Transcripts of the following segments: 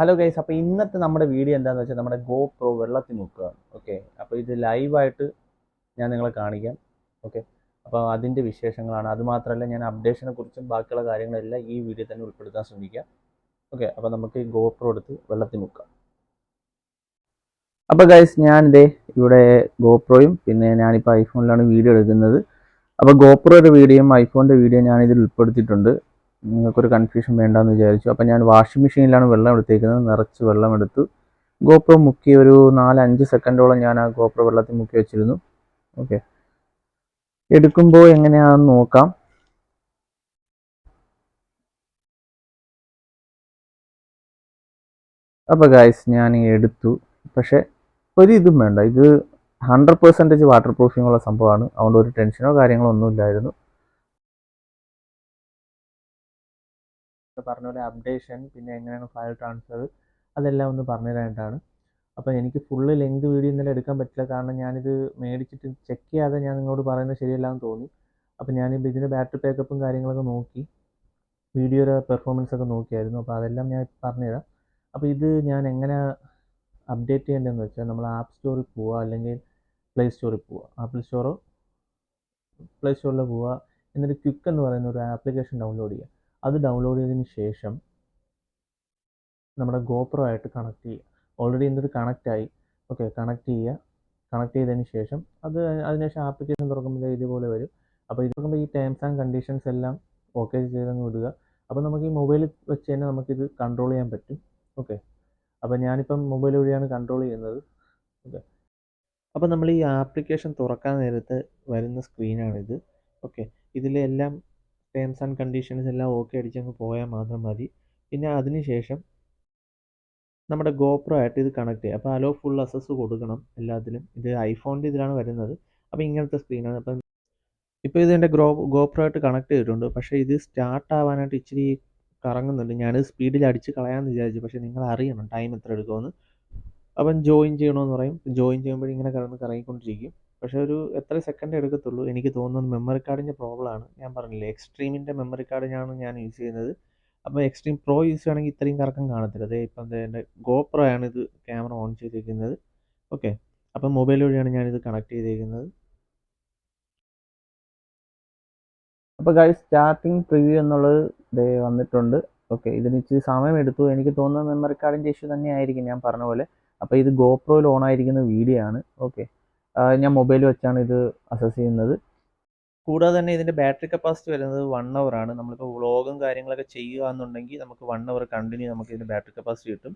Hello guys, അപ്പോൾ ഇന്നത്തെ നമ്മുടെ വീഡിയോ എന്താണെന്ന് വെച്ചാൽ നമ്മുടെ GoPro വെള്ളത്തിൽ മുക്കുകയാണ്. ഓക്കെ, അപ്പോൾ ഇത് ലൈവായിട്ട് ഞാൻ നിങ്ങളെ കാണിക്കാം. ഓക്കെ, അപ്പോൾ അതിൻ്റെ വിശേഷങ്ങളാണ്. അതുമാത്രമല്ല, ഞാൻ അപ്ഡേഷനെ കുറിച്ചും ബാക്കിയുള്ള കാര്യങ്ങളെല്ലാം ഈ വീഡിയോ തന്നെ ഉൾപ്പെടുത്താൻ ശ്രമിക്കാം. ഓക്കെ, അപ്പോൾ നമുക്ക് ഈ GoPro എടുത്ത് വെള്ളത്തിൽ മുക്കാം. അപ്പോൾ ഗൈസ്, ഞാനിതേ ഇവിടെ GoProയും പിന്നെ ഞാനിപ്പോൾ ഐഫോണിലാണ് വീഡിയോ എടുക്കുന്നത്. അപ്പോൾ GoProയുടെ വീഡിയോയും ഐഫോണിൻ്റെ വീഡിയോ ഞാനിതിൽ ഉൾപ്പെടുത്തിയിട്ടുണ്ട്. നിങ്ങൾക്കൊരു കൺഫ്യൂഷൻ വേണ്ടാന്ന് വിചാരിച്ചു. അപ്പോൾ ഞാൻ വാഷിംഗ് മെഷീനിലാണ് വെള്ളം എടുത്തേക്കുന്നത്. നിറച്ച് വെള്ളം എടുത്തു. GoPro മുക്കി ഒരു 4-5 സെക്കൻഡോളം ഞാൻ ആ GoPro വെള്ളത്തിൽ മുക്കി വെച്ചിരുന്നു. ഓക്കെ, എടുക്കുമ്പോൾ എങ്ങനെയാണെന്ന് നോക്കാം. അപ്പോൾ ഗൈസ്, ഞാൻ എടുത്തു. പക്ഷേ ഒരു ഇതും വേണ്ട, ഇത് 100% വാട്ടർ പ്രൂഫിംഗ് ഉള്ള സംഭവമാണ്. അതുകൊണ്ട് ഒരു ടെൻഷനോ കാര്യങ്ങളോ ഒന്നും ഇല്ലായിരുന്നു. പറഞ്ഞ പോലെ അപ്ഡേഷൻ പിന്നെ എങ്ങനെയാണ് ഫയൽ ട്രാൻസ്ഫർ അതെല്ലാം ഒന്ന് പറഞ്ഞു തരാനായിട്ടാണ്. അപ്പോൾ എനിക്ക് ഫുള്ള് ലെങ്ത് വീഡിയോ ഇന്നലെ എടുക്കാൻ പറ്റില്ല, കാരണം ഞാനിത് മേടിച്ചിട്ട് ചെക്ക് ചെയ്യാതെ ഞാൻ നിങ്ങളോട് പറയുന്നത് ശരിയല്ലാന്ന് തോന്നി. അപ്പോൾ ഞാനിപ്പോൾ ഇതിൻ്റെ ബാറ്ററി ബാക്കപ്പും കാര്യങ്ങളൊക്കെ നോക്കി, വീഡിയോയുടെ പെർഫോമൻസ് ഒക്കെ നോക്കിയായിരുന്നു. അപ്പോൾ അതെല്ലാം ഞാൻ പറഞ്ഞുതരാം. അപ്പോൾ ഇത് ഞാൻ എങ്ങനെ അപ്ഡേറ്റ് ചെയ്യേണ്ടതെന്ന് വെച്ചാൽ, നമ്മൾ ആപ്പ് സ്റ്റോറിൽ പോവുക, അല്ലെങ്കിൽ പ്ലേ സ്റ്റോറിൽ പോവുക. ആപ്പിൾ സ്റ്റോറോ പ്ലേ സ്റ്റോറിൽ പോവുക, എന്നിട്ട് ക്വിക്ക് എന്ന് പറയുന്ന ഒരു ആപ്ലിക്കേഷൻ ഡൗൺലോഡ് ചെയ്യുക. അത് ഡൗൺലോഡ് ചെയ്തതിന് ശേഷം നമ്മുടെ GoPro ആയിട്ട് കണക്ട് ചെയ്യുക. ഓൾറെഡി എൻ്റെ ഇത് കണക്റ്റായി. ഓക്കെ, കണക്ട് ചെയ്യുക. കണക്ട് ചെയ്തതിന് ശേഷം അതിനുശേഷം ആപ്ലിക്കേഷൻ തുറക്കുമ്പോൾ ഇതുപോലെ വരും. അപ്പോൾ ഇത് തുറക്കുമ്പോൾ ഈ ടേംസ് ആൻഡ് കണ്ടീഷൻസ് എല്ലാം ഓക്കെ ചെയ്തങ്ങ് വിടുക. അപ്പോൾ നമുക്ക് ഈ മൊബൈൽ വെച്ച് തന്നെ നമുക്കിത് കൺട്രോൾ ചെയ്യാൻ പറ്റും. ഓക്കെ, അപ്പോൾ ഞാനിപ്പം മൊബൈൽ വഴിയാണ് കൺട്രോൾ ചെയ്യുന്നത്. ഓക്കെ, അപ്പോൾ നമ്മൾ ഈ ആപ്ലിക്കേഷൻ തുറക്കാൻ നേരത്ത് വരുന്ന സ്ക്രീനാണിത്. ഓക്കെ, ഇതിലെല്ലാം ടേംസ് ആൻഡ് കണ്ടീഷൻസ് എല്ലാം ഓക്കെ അടിച്ചങ്ങ് പോയാൽ മാത്രം മതി. പിന്നെ അതിന് ശേഷം നമ്മുടെ GoPro ആയിട്ട് ഇത് കണക്ട് ചെയ്യുക. അപ്പോൾ അലോ ഫുൾ അസസ് കൊടുക്കണം എല്ലാത്തിലും. ഇത് ഐഫോണിൻ്റെ ഇതിലാണ് വരുന്നത്. അപ്പോൾ ഇങ്ങനത്തെ സ്ക്രീനാണ്. അപ്പം ഇപ്പോൾ ഇത് എൻ്റെ GoPro ആയിട്ട് കണക്ട് ചെയ്തിട്ടുണ്ട്. പക്ഷേ ഇത് സ്റ്റാർട്ട് ആവാനായിട്ട് ഇച്ചിരി കറങ്ങുന്നുണ്ട്. ഞാനിത് സ്പീഡിൽ അടിച്ച് കളയാമെന്ന് വിചാരിച്ചു. പക്ഷേ നിങ്ങൾ അറിയണം ടൈം എത്ര എടുക്കുമെന്ന്. അപ്പം ജോയിൻ ചെയ്യണമെന്ന് പറയും. ജോയിൻ ചെയ്യുമ്പോൾ ഇങ്ങനെ കറങ്ങിക്കൊണ്ടിരിക്കും. പക്ഷേ ഒരു എത്ര സെക്കൻഡ് എടുക്കത്തുള്ളൂ. എനിക്ക് തോന്നുന്നത് മെമ്മറി കാർഡിൻ്റെ പ്രോബ്ലമാണ്. ഞാൻ പറഞ്ഞില്ലേ, എക്സ്ട്രീമിൻ്റെ മെമ്മറി കാർഡിനാണ് ഞാൻ യൂസ് ചെയ്യുന്നത്. അപ്പോൾ എക്സ്ട്രീം പ്രോ യൂസ് ചെയ്യുകയാണെങ്കിൽ ഇത്രയും കറക്കം കാണത്തില്ല. അതേ ഇപ്പം എൻ്റെ GoPro ആണ് ഇത് ക്യാമറ ഓൺ ചെയ്തിരിക്കുന്നത്. ഓക്കെ, അപ്പം മൊബൈൽ വഴിയാണ് ഞാനിത് കണക്ട് ചെയ്തിരിക്കുന്നത്. അപ്പോൾ ഗൈസ്, സ്റ്റാർട്ടിങ് പ്രിവ്യൂ എന്നുള്ളത് ദേ വന്നിട്ടുണ്ട്. ഓക്കെ, ഇതിന് ഇച്ചിരി സമയം എടുത്തു. എനിക്ക് തോന്നുന്നത് മെമ്മറി കാർഡിൻ്റെ ഇഷ്യൂ തന്നെ ആയിരിക്കും ഞാൻ പറഞ്ഞ പോലെ. അപ്പോൾ ഇത് GoProയിൽ ഓൺ ആയിരിക്കുന്ന വീഡിയോ ആണ്. ഓക്കെ, ഞാൻ മൊബൈൽ വെച്ചാണ് ഇത് അസസ് ചെയ്യുന്നത്. കൂടാതെ തന്നെ ഇതിൻ്റെ ബാറ്ററി കപ്പാസിറ്റി വരുന്നത് 1 അവർ ആണ്. നമ്മളിപ്പോൾ വ്ളോഗും കാര്യങ്ങളൊക്കെ ചെയ്യുകയാണെന്നുണ്ടെങ്കിൽ നമുക്ക് 1 അവർ കണ്ടിന്യൂ നമുക്ക് ഇതിൻ്റെ ബാറ്ററി കപ്പാസിറ്റി കിട്ടും.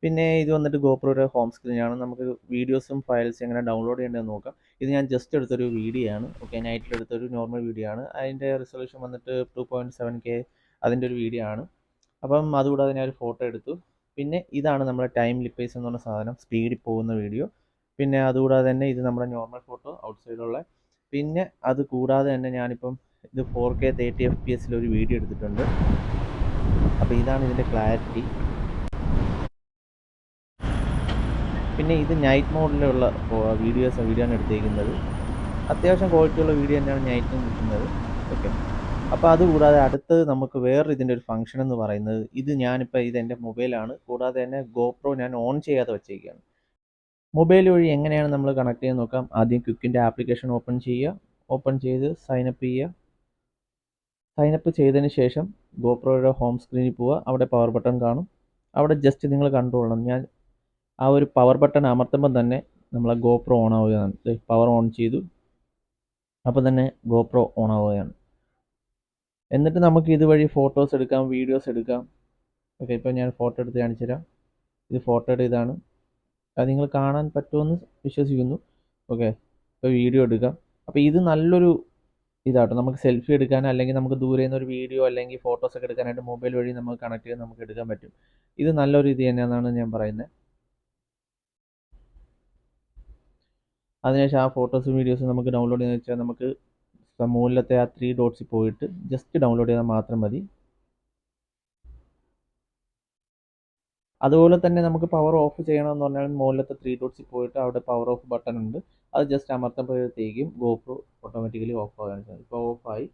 പിന്നെ ഇത് വന്നിട്ട് GoProയുടെ ഹോം സ്ക്രീനാണ്. നമുക്ക് വീഡിയോസും ഫയൽസും എങ്ങനെ ഡൗൺലോഡ് ചെയ്യേണ്ടതെന്ന് നോക്കാം. ഇത് ഞാൻ ജസ്റ്റ് എടുത്തൊരു വീഡിയോ ആണ്. ഓക്കെ, നൈറ്റിലെടുത്തൊരു നോർമൽ വീഡിയോ ആണ്. അതിൻ്റെ റിസൊല്യൂഷൻ വന്നിട്ട് 2.7K അതിൻ്റെ ഒരു വീഡിയോ ആണ്. അപ്പം അതുകൂടാതെ ഞാനൊരു ഫോട്ടോ എടുത്തു. പിന്നെ ഇതാണ് നമ്മുടെ ടൈം ലിപ്പേഴ്സ് എന്ന് പറഞ്ഞ സാധനം, സ്പീഡിൽ പോകുന്ന വീഡിയോ. പിന്നെ അതുകൂടാതെ തന്നെ ഇത് നമ്മുടെ നോർമൽ ഫോട്ടോ ഔട്ട്സൈഡുള്ള. പിന്നെ അത് കൂടാതെ തന്നെ ഞാനിപ്പം ഇത് 4K 30 FPS ഒരു വീഡിയോ എടുത്തിട്ടുണ്ട്. അപ്പോൾ ഇതാണ് ഇതിൻ്റെ ക്ലാരിറ്റി. പിന്നെ ഇത് നൈറ്റ് മോഡിലുള്ള വീഡിയോ ആണ് എടുത്തേക്കുന്നത്. അത്യാവശ്യം ക്വാളിറ്റിയുള്ള വീഡിയോ തന്നെയാണ് നൈറ്റിലും കിട്ടുന്നത്. ഓക്കെ, അപ്പോൾ അതുകൂടാതെ അടുത്തത് നമുക്ക് വേറെ ഇതിൻ്റെ ഒരു ഫംഗ്ഷൻ എന്ന് പറയുന്നത്, ഇത് ഞാനിപ്പോൾ ഇതെൻ്റെ മൊബൈലാണ്. കൂടാതെ തന്നെ GoPro ഞാൻ ഓൺ ചെയ്യാതെ വെച്ചേക്കുകയാണ്. മൊബൈൽ വഴി എങ്ങനെയാണ് നമ്മൾ കണക്ട് ചെയ്യാൻ നോക്കാം. ആദ്യം ക്വിക്കിൻ്റെ ആപ്ലിക്കേഷൻ ഓപ്പൺ ചെയ്യുക. ഓപ്പൺ ചെയ്ത് സൈനപ്പ് ചെയ്യുക. സൈനപ്പ് ചെയ്തതിന് ശേഷം GoProയുടെ ഹോം സ്ക്രീനിൽ പോവുക. അവിടെ പവർ ബട്ടൺ കാണും. അവിടെ ജസ്റ്റ് നിങ്ങൾ കണ്ടുകൊള്ളണം. ഞാൻ ആ ഒരു പവർ ബട്ടൺ അമർത്തുമ്പോൾ തന്നെ നമ്മളെ GoPro ഓൺ ആവുകയാണ്. പവർ ഓൺ ചെയ്തു. അപ്പോൾ തന്നെ GoPro ഓൺ ആവുകയാണ്. എന്നിട്ട് നമുക്ക് ഇതുവഴി ഫോട്ടോസ് എടുക്കാം, വീഡിയോസ് എടുക്കാം. ഓക്കെ, ഇപ്പോൾ ഞാൻ ഫോട്ടോ എടുത്ത് കാണിച്ചു തരാം. ഇത് ഫോട്ടോയുടെ ഇതാണ്. അത് നിങ്ങൾ കാണാൻ പറ്റുമെന്ന് വിശ്വസിക്കുന്നു. ഓക്കെ, ഇപ്പോൾ വീഡിയോ എടുക്കാം. അപ്പോൾ ഇത് നല്ലൊരു ഇതാട്ടോ, നമുക്ക് സെൽഫി എടുക്കാൻ അല്ലെങ്കിൽ നമുക്ക് ദൂരെ നിന്ന് ഒരു വീഡിയോ അല്ലെങ്കിൽ ഫോട്ടോസ് ഒക്കെ എടുക്കാനായിട്ട് മൊബൈൽ വഴി നമുക്ക് കണക്ട് ചെയ്ത് നമുക്ക് എടുക്കാൻ പറ്റും. ഇത് നല്ലൊരു ഇത് തന്നെയാണെന്നാണ് ഞാൻ പറയുന്നത്. അതിനുശേഷം ആ ഫോട്ടോസും വീഡിയോസും നമുക്ക് ഡൗൺലോഡ് ചെയ്യുന്നത് വെച്ചാൽ നമുക്ക് മുകളിലത്തെ ആ 3 ഡോട്ട്സിൽ പോയിട്ട് ജസ്റ്റ് ഡൗൺലോഡ് ചെയ്താൽ മാത്രം മതി. അതുപോലെ തന്നെ നമുക്ക് പവർ ഓഫ് ചെയ്യണമെന്ന് പറഞ്ഞാൽ മുകളിലത്തെ 3 ഡോട്ട്സിൽ പോയിട്ട് അവിടെ പവർ ഓഫ് ബട്ടൺ ഉണ്ട്. അത് ജസ്റ്റ് അമർത്തുമ്പോഴത്തേക്കും GoPro ഓട്ടോമാറ്റിക്കലി ഓഫ് ആകാൻ സാധിക്കും. ഇപ്പോൾ ഓഫായി.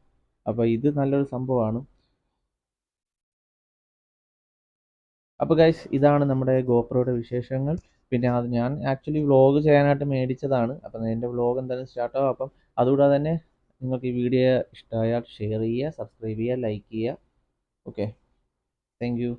അപ്പോൾ ഇത് നല്ലൊരു സംഭവമാണ്. അപ്പോൾ ഗൈസ് ഇതാണ് നമ്മുടെ ഗോപ്രോയുടെ വിശേഷങ്ങൾ. പിന്നെ അത് ഞാൻ ആക്ച്വലി വ്ളോഗ് ചെയ്യാനായിട്ട് മേടിച്ചതാണ്. അപ്പം എൻ്റെ വ്ളോഗ് എന്തായാലും സ്റ്റാർട്ടാവും. അപ്പം അതുകൂടാതെ തന്നെ നിങ്ങൾക്ക് ഈ വീഡിയോ ഇഷ്ടമായാൽ ഷെയർ ചെയ്യുക, സബ്സ്ക്രൈബ് ചെയ്യുക, ലൈക്ക് ചെയ്യുക. Okay, thank you.